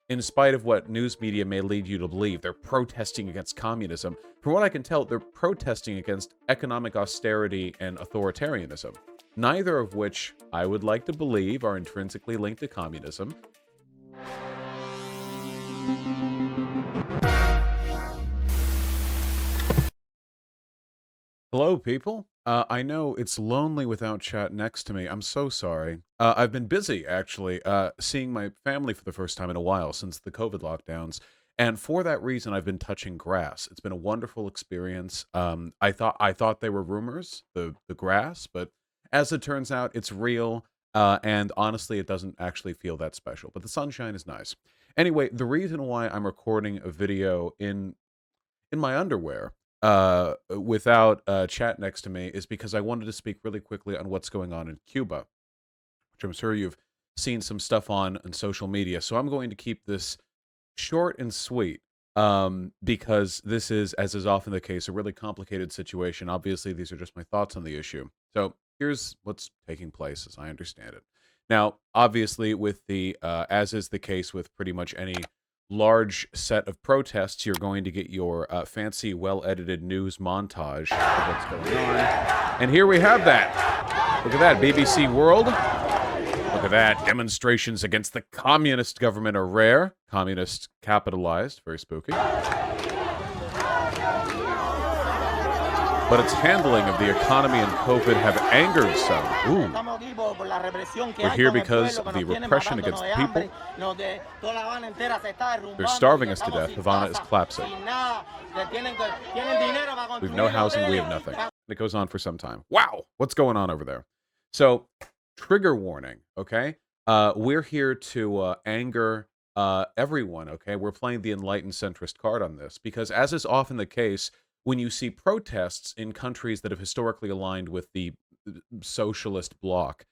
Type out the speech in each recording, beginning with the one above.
in spite of what news media may lead you to believe. They're protesting against communism. From what I can tell, they're protesting against economic austerity and authoritarianism, neither of which I would like to believe are intrinsically linked to communism. Hello, people. I know it's lonely without chat next to me. I'm so sorry. I've been busy, actually, seeing my family for the first time in a while since the COVID lockdowns. And for that reason, I've been touching grass. It's been a wonderful experience. I thought they were rumors, the grass, but as it turns out, it's real. And honestly, it doesn't actually feel that special. But the sunshine is nice. Anyway, the reason why I'm recording a video in my underwear without chat next to me is because I wanted to speak really quickly on what's going on in Cuba, which I'm sure you've seen some stuff on social media. So I'm going to keep this short and sweet because this is, as is often the case, a really complicated situation. Obviously, these are just my thoughts on the issue. So here's what's taking place as I understand it. Now, obviously, with as is the case with pretty much any large set of protests, you're going to get your fancy, well-edited news montage of what's going on. And here we have that. Look at that, BBC World. Look at that. Demonstrations against the communist government are rare. Communist capitalized. Very spooky. But its handling of the economy and COVID have angered some. Ooh. We're here because of the repression against the people. They're starving us to death. Havana is collapsing. We have no housing. We have nothing. It goes on for some time. Wow. What's going on over there? So, trigger warning, okay? We're here to anger everyone, okay? We're playing the enlightened centrist card on this because, as is often the case, when you see protests in countries that have historically aligned with the socialist bloc,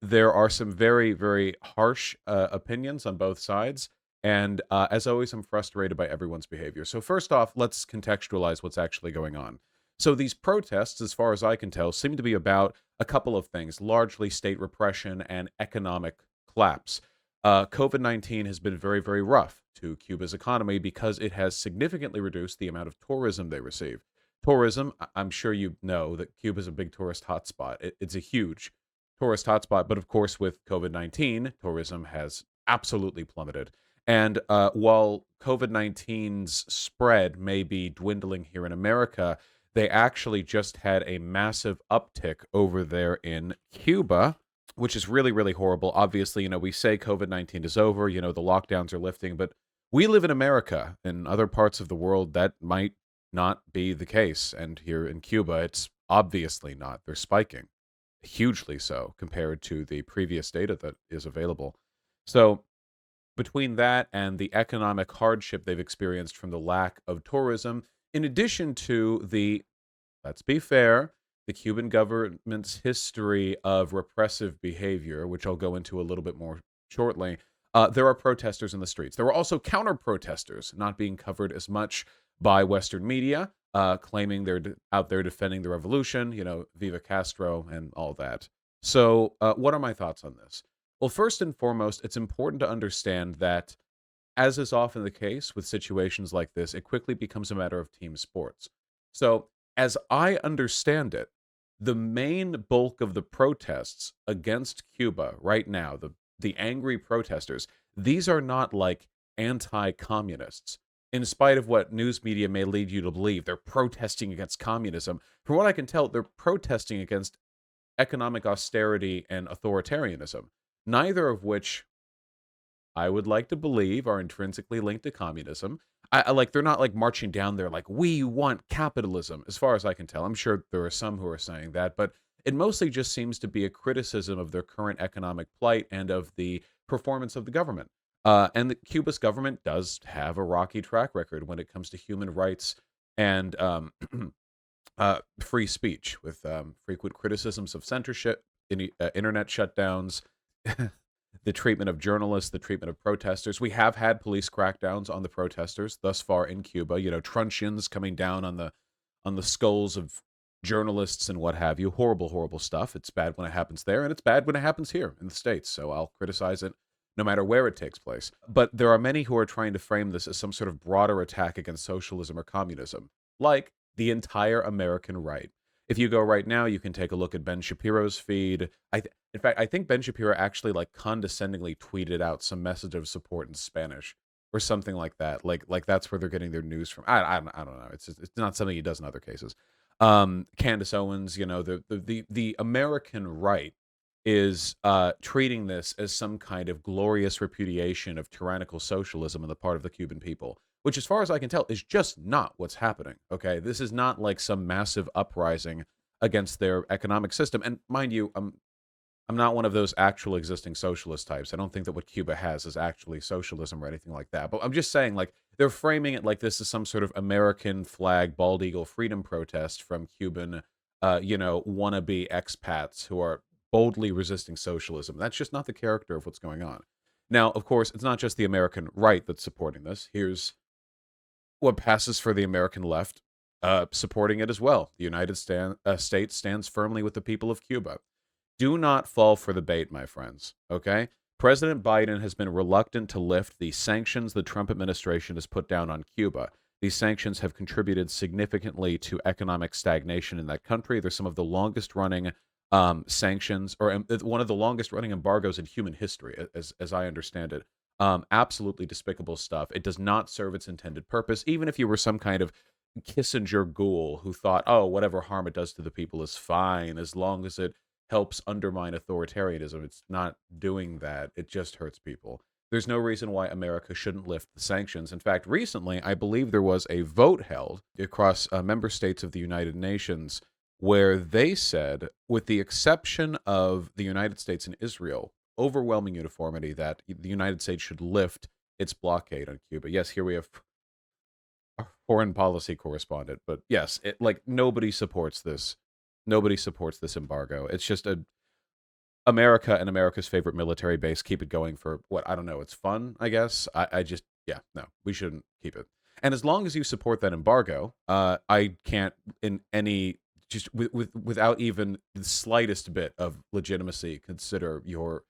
there are some very, very harsh opinions on both sides. And as always, I'm frustrated by everyone's behavior. So first off, let's contextualize what's actually going on. So these protests, as far as I can tell, seem to be about a couple of things, largely state repression and economic collapse. COVID-19 has been very, very rough to Cuba's economy because it has significantly reduced the amount of tourism they receive. Tourism, I'm sure you know that Cuba is a big tourist hotspot. It's a huge tourist hotspot, but of course, with COVID-19, tourism has absolutely plummeted. And while COVID-19's spread may be dwindling here in America, they actually just had a massive uptick over there in Cuba, which is really, really horrible. Obviously, we say COVID-19 is over, the lockdowns are lifting, but we live in America. In other parts of the world, that might not be the case. And here in Cuba, it's obviously not. They're spiking, hugely so, compared to the previous data that is available. So between that and the economic hardship they've experienced from the lack of tourism, in addition to let's be fair, the Cuban government's history of repressive behavior, which I'll go into a little bit more shortly, there are protesters in the streets. There were also counter-protesters, not being covered as much by Western media, claiming they're out there defending the revolution, Viva Castro and all that. So what are my thoughts on this? Well, first and foremost, it's important to understand that, as is often the case with situations like this, it quickly becomes a matter of team sports. So, as I understand it, the main bulk of the protests against Cuba right now, the angry protesters, these are not like anti-communists. In spite of what news media may lead you to believe, they're protesting against communism. From what I can tell, they're protesting against economic austerity and authoritarianism, neither of which I would like to believe are intrinsically linked to communism. They're not like marching down there like we want capitalism, as far as I can tell. I'm sure there are some who are saying that, but it mostly just seems to be a criticism of their current economic plight and of the performance of the government. Cuba's government does have a rocky track record when it comes to human rights and free speech, with frequent criticisms of censorship, internet shutdowns, the treatment of journalists, the treatment of protesters. We have had police crackdowns on the protesters thus far in Cuba. Truncheons coming down on the skulls of journalists and what have you. Horrible, horrible stuff. It's bad when it happens there, and it's bad when it happens here in the States. So I'll criticize it no matter where it takes place. But there are many who are trying to frame this as some sort of broader attack against socialism or communism, like the entire American right. If you go right now, you can take a look at Ben Shapiro's feed. In fact, I think Ben Shapiro actually like condescendingly tweeted out some message of support in Spanish or something like that. Like that's where they're getting their news from. I don't know. It's not something he does in other cases. Candace Owens, the American right is treating this as some kind of glorious repudiation of tyrannical socialism on the part of the Cuban people, which, as far as I can tell, is just not what's happening. Okay, this is not like some massive uprising against their economic system. And mind you, I'm not one of those actual existing socialist types. I don't think that what Cuba has is actually socialism or anything like that. But I'm just saying, like, they're framing it like this is some sort of American flag bald eagle freedom protest from Cuban, wannabe expats who are boldly resisting socialism. That's just not the character of what's going on. Now, of course, it's not just the American right that's supporting this. Here's what passes for the American left, supporting it as well. The States stands firmly with the people of Cuba. Do not fall for the bait, my friends, okay? President Biden has been reluctant to lift the sanctions the Trump administration has put down on Cuba. These sanctions have contributed significantly to economic stagnation in that country. They're some of the longest running sanctions, or one of the longest running embargoes in human history, as I understand it. Absolutely despicable stuff. It does not serve its intended purpose, even if you were some kind of Kissinger ghoul who thought, oh, whatever harm it does to the people is fine as long as it helps undermine authoritarianism. It's not doing that. It just hurts people. There's no reason why America shouldn't lift the sanctions. In fact, recently, I believe there was a vote held across member states of the United Nations where they said, with the exception of the United States and Israel, overwhelming uniformity that the United States should lift its blockade on Cuba. Yes, here we have our foreign policy correspondent, but yes, nobody supports this. Nobody supports this embargo. It's just America and America's favorite military base keep it going for what, I don't know. It's fun, I guess. I just, yeah, no, we shouldn't keep it. And as long as you support that embargo, I can't in any just without even the slightest bit of legitimacy consider your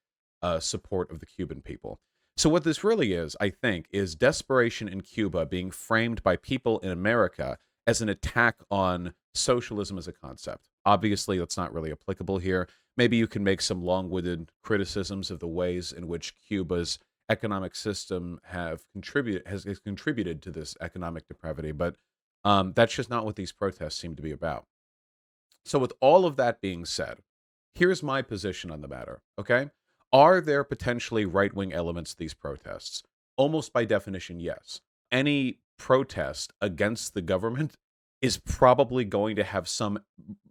support of the Cuban people. So what this really is, I think, is desperation in Cuba being framed by people in America as an attack on socialism as a concept. Obviously, that's not really applicable here. Maybe you can make some long-winded criticisms of the ways in which Cuba's economic system has contributed to this economic depravity, but that's just not what these protests seem to be about. So with all of that being said, here's my position on the matter, okay? Are there potentially right-wing elements to these protests? Almost by definition, yes. Any protest against the government is probably going to have some,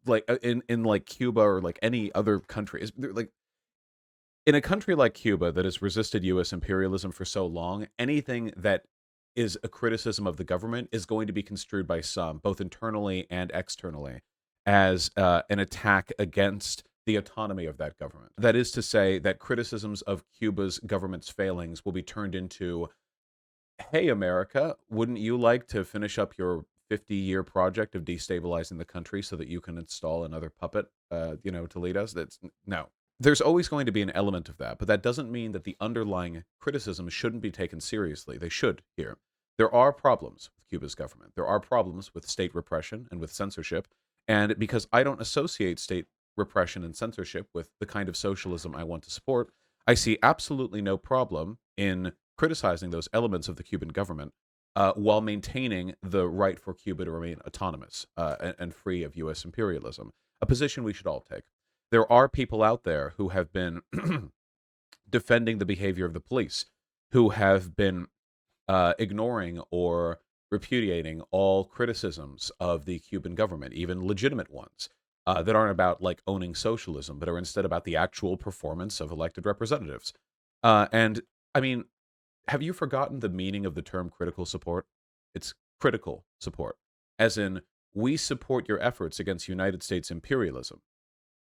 like in like Cuba or like any other country, like in a country like Cuba that has resisted U.S. imperialism for so long, anything that is a criticism of the government is going to be construed by some, both internally and externally, as an attack against the autonomy of that government. That is to say that criticisms of Cuba's government's failings will be turned into, hey, America, wouldn't you like to finish up your 50-year project of destabilizing the country so that you can install another puppet, to lead us? No. There's always going to be an element of that, but that doesn't mean that the underlying criticism shouldn't be taken seriously. They should here. There are problems with Cuba's government. There are problems with state repression and with censorship. And because I don't associate state repression and censorship with the kind of socialism I want to support, I see absolutely no problem in criticizing those elements of the Cuban government while maintaining the right for Cuba to remain autonomous and free of U.S. imperialism, a position we should all take. There are people out there who have been defending the behavior of the police, who have been ignoring or repudiating all criticisms of the Cuban government, even legitimate ones, that aren't about like owning socialism, but are instead about the actual performance of elected representatives. And I mean, have you forgotten the meaning of the term critical support? It's critical support, as in, we support your efforts against United States imperialism.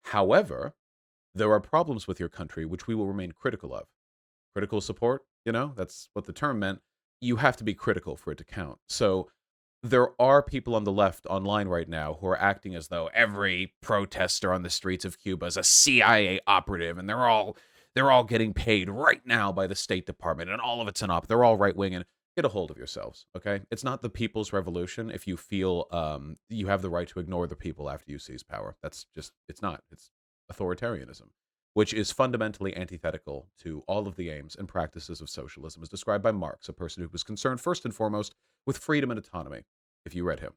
However, there are problems with your country which we will remain critical of. Critical support, that's what the term meant. You have to be critical for it to count. So there are people on the left online right now who are acting as though every protester on the streets of Cuba is a CIA operative and they're all they're all getting paid right now by the State Department, and all of it's an op. They're all right wing, and get a hold of yourselves, okay? It's not the people's revolution if you feel you have the right to ignore the people after you seize power. That's just, it's not. It's authoritarianism, which is fundamentally antithetical to all of the aims and practices of socialism, as described by Marx, a person who was concerned first and foremost with freedom and autonomy, if you read him,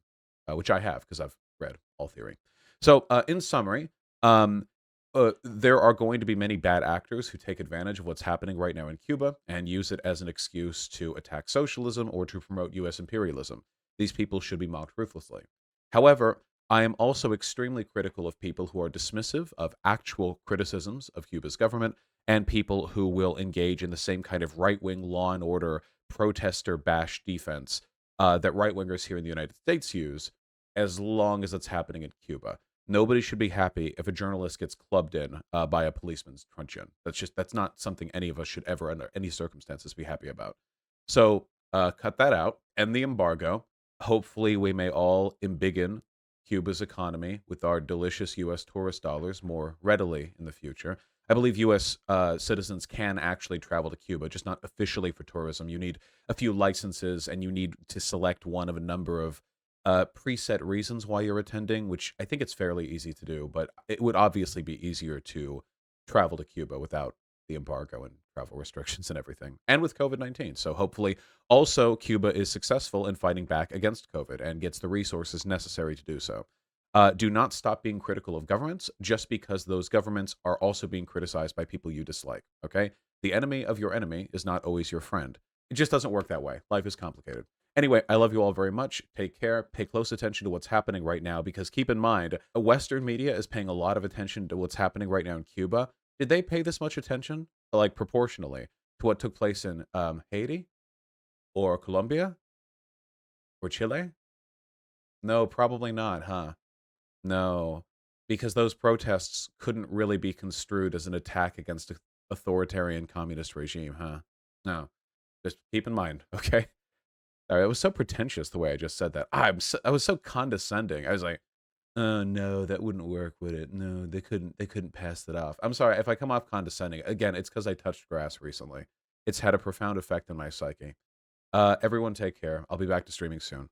which I have because I've read all theory. So, in summary, um, there are going to be many bad actors who take advantage of what's happening right now in Cuba and use it as an excuse to attack socialism or to promote U.S. imperialism. These people should be mocked ruthlessly. However, I am also extremely critical of people who are dismissive of actual criticisms of Cuba's government and people who will engage in the same kind of right wing law and order protester bash defense that right wingers here in the United States use, as long as it's happening in Cuba. Nobody should be happy if a journalist gets clubbed in by a policeman's truncheon. That's not something any of us should ever, under any circumstances, be happy about. So cut that out, end the embargo. Hopefully, we may all embiggen Cuba's economy with our delicious U.S. tourist dollars more readily in the future. I believe U.S. Citizens can actually travel to Cuba, just not officially for tourism. You need a few licenses, and you need to select one of a number of preset reasons why you're attending, which I think it's fairly easy to do, but it would obviously be easier to travel to Cuba without the embargo and travel restrictions and everything, and with COVID-19. So hopefully, also, Cuba is successful in fighting back against COVID and gets the resources necessary to do so. Do not stop being critical of governments just because those governments are also being criticized by people you dislike, okay? The enemy of your enemy is not always your friend. It just doesn't work that way. Life is complicated. Anyway, I love you all very much. Take care. Pay close attention to what's happening right now because keep in mind, Western media is paying a lot of attention to what's happening right now in Cuba. Did they pay this much attention, like proportionally, to what took place in Haiti or Colombia or Chile? No, probably not, huh? No, because those protests couldn't really be construed as an attack against an authoritarian communist regime, huh? No, just keep in mind, okay? Sorry, it was so pretentious the way I just said that. I was so condescending. I was like, "Oh no, that wouldn't work, would it? No, they couldn't pass that off." I'm sorry if I come off condescending. Again, it's because I touched grass recently. It's had a profound effect on my psyche. Everyone take care. I'll be back to streaming soon.